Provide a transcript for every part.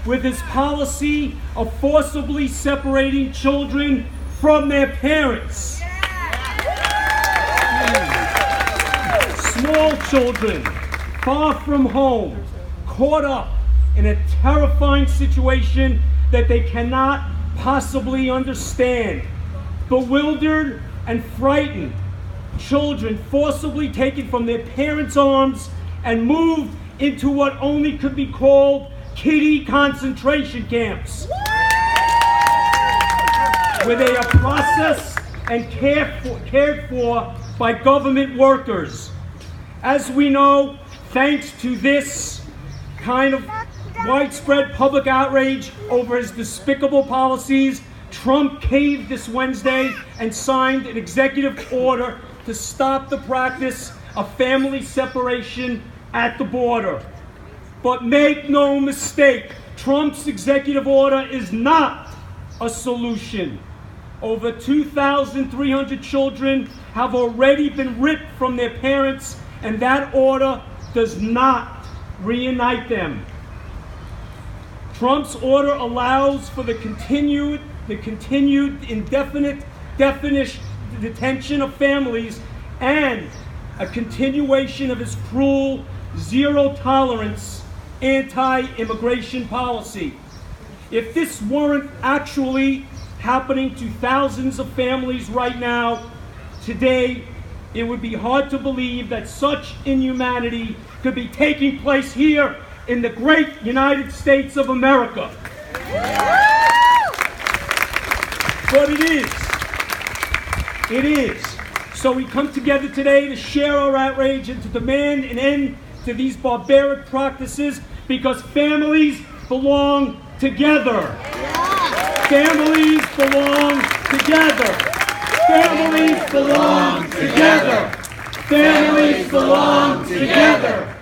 with his policy of forcibly separating children from their parents. Small children, far from home, caught up in a terrifying situation that they cannot possibly understand. Bewildered and frightened, children forcibly taken from their parents' arms and moved into what only could be called kiddie concentration camps, where they are processed and cared for by government workers. As we know, thanks to this kind of widespread public outrage over his despicable policies, Trump caved this Wednesday and signed an executive order to stop the practice of family separation at the border. But make no mistake, Trump's executive order is not a solution. Over 2,300 children have already been ripped from their parents, and that order does not reunite them. Trump's order allows for the continued indefinite detention of families and a continuation of his cruel, zero-tolerance anti-immigration policy. If this weren't actually happening to thousands of families right now, today, it would be hard to believe that such inhumanity could be taking place here in the great United States of America. But it is. So we come together today to share our outrage and to demand an end to these barbaric practices, because families belong together. Families belong together. Families belong together. Families belong together.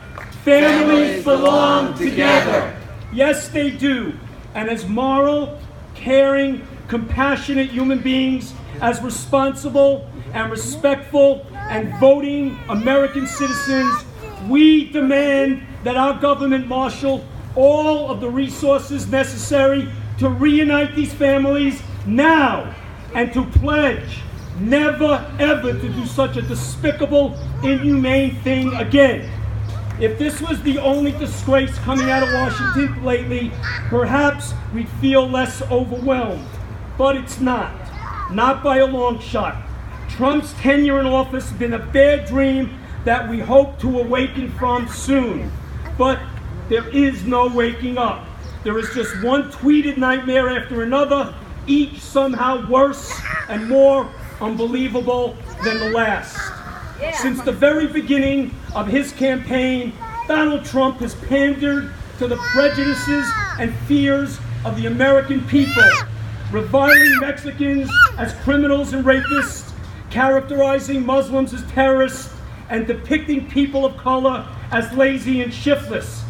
Families belong together. Yes, they do. And as moral, caring, compassionate human beings, as responsible and respectful and voting American citizens, we demand that our government marshal all of the resources necessary to reunite these families now, and to pledge never ever to do such a despicable, inhumane thing again. If this was the only disgrace coming out of Washington lately, perhaps we'd feel less overwhelmed. But it's not by a long shot. Trump's tenure in office has been a bad dream that we hope to awaken from soon. But there is no waking up. There is just one tweeted nightmare after another, each somehow worse and more unbelievable than the last. Since the very beginning of his campaign, Donald Trump has pandered to the prejudices and fears of the American people, reviling Mexicans as criminals and rapists, characterizing Muslims as terrorists, and depicting people of color as lazy and shiftless.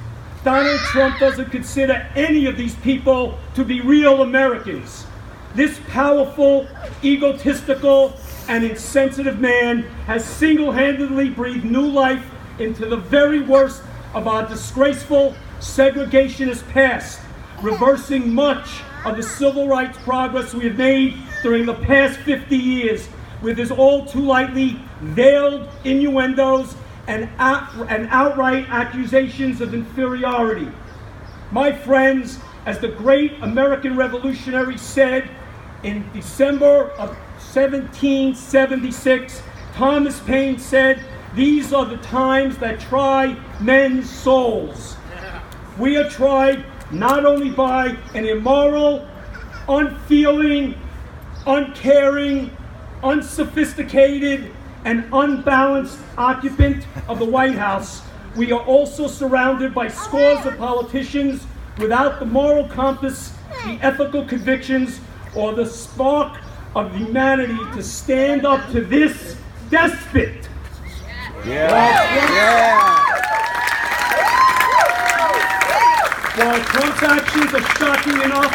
Donald Trump doesn't consider any of these people to be real Americans. This powerful, egotistical, and insensitive man has single-handedly breathed new life into the very worst of our disgraceful segregationist past, reversing much of the civil rights progress we have made during the past 50 years with his all too lightly veiled innuendos and outright accusations of inferiority. My friends, as the great American revolutionary said in December of 1776, Thomas Paine said, "These are the times that try men's souls." We are tried not only by an immoral, unfeeling, uncaring, unsophisticated, and unbalanced occupant of the White House, we are also surrounded by scores of politicians without the moral compass, the ethical convictions, or the spark of humanity to stand up to this despot. While Trump's actions are shocking enough,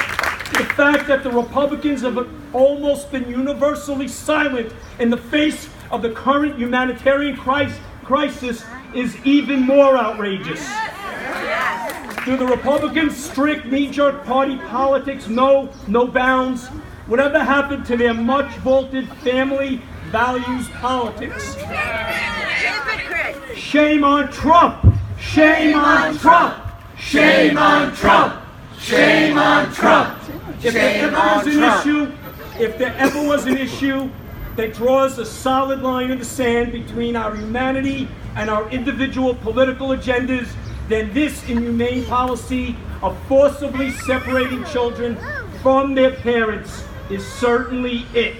the fact that the Republicans have almost been universally silent in the face of the current humanitarian crisis is even more outrageous. Do the Republicans' strict knee-jerk party politics know no bounds? Whatever happened to their much-vaunted family values politics? Shame on Trump! Shame on Trump! Shame on Trump! Shame on Trump! If there ever was an issue that draws a solid line in the sand between our humanity and our individual political agendas, then this inhumane policy of forcibly separating children from their parents is certainly it.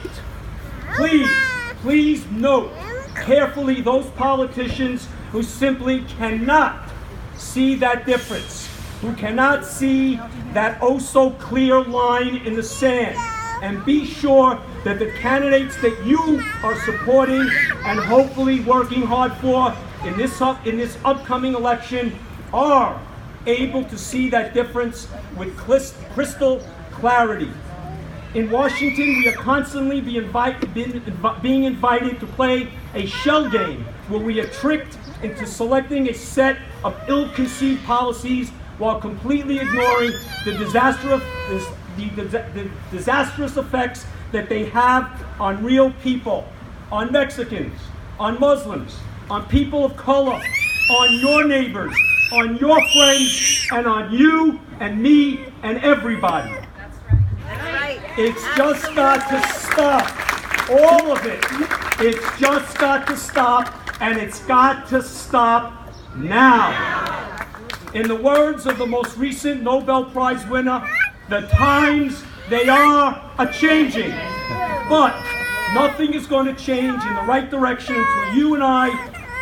Please note carefully those politicians who simply cannot see that difference, who cannot see that oh-so-clear line in the sand. And be sure that the candidates that you are supporting and hopefully working hard for in this upcoming election are able to see that difference with crystal clarity. In Washington, we are constantly being invited to play a shell game where we are tricked into selecting a set of ill-conceived policies while completely ignoring the disastrous effects that they have on real people, on Mexicans, on Muslims, on people of color, on your neighbors, on your friends, and on you and me and everybody. That's right. It's just got to stop. All of it. It's just got to stop, and it's got to stop now. In the words of the most recent Nobel Prize winner, the times, they are a-changing. But nothing is going to change in the right direction until you and I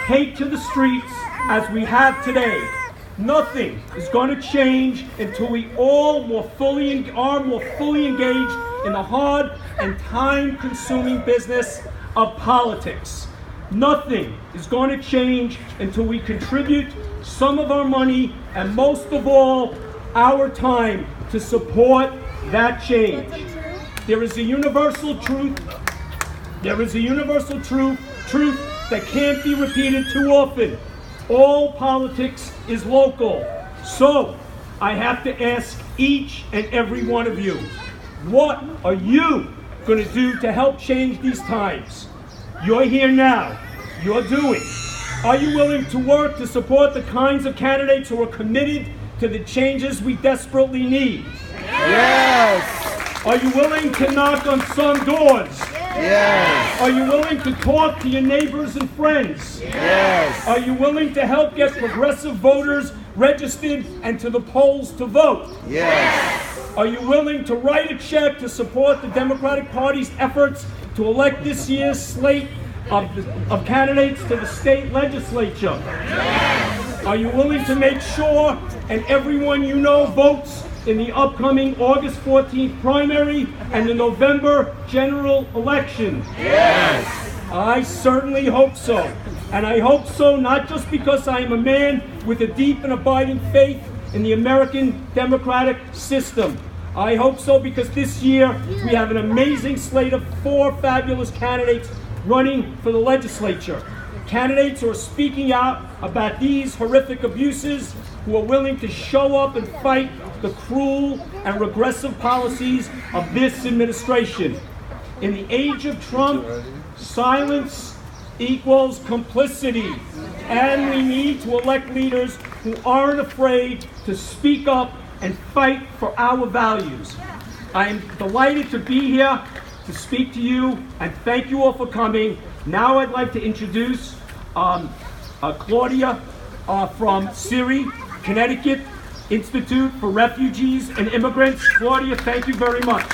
take to the streets as we have today. Nothing is going to change until we all are more fully engaged in the hard and time-consuming business of politics. Nothing is going to change until we contribute some of our money and most of all our time to support that change. There is a universal truth. There is a universal truth that can't be repeated too often. All politics is local. So I have to ask each and every one of you, what are you going to do to help change these times? You're here now. You're doing. Are you willing to work to support the kinds of candidates who are committed to the changes we desperately need? Yes. Are you willing to knock on some doors? Yes. Are you willing to talk to your neighbors and friends? Yes. Are you willing to help get progressive voters registered and to the polls to vote? Yes. Are you willing to write a check to support the Democratic Party's efforts to elect this year's slate of candidates to the state legislature? Yes. Are you willing to make sure and everyone you know votes in the upcoming August 14th primary and the November general election? Yes. I certainly hope so. And I hope so not just because I am a man with a deep and abiding faith in the American democratic system. I hope so because this year we have an amazing slate of 4 fabulous candidates running for the legislature. Candidates who are speaking out about these horrific abuses, who are willing to show up and fight the cruel and regressive policies of this administration. In the age of Trump, silence equals complicity, and we need to elect leaders who aren't afraid to speak up and fight for our values. I am delighted to be here to speak to you, and thank you all for coming. Now I'd like to introduce Claudia from CIRI, Connecticut Institute for Refugees and Immigrants. Claudia, thank you very much.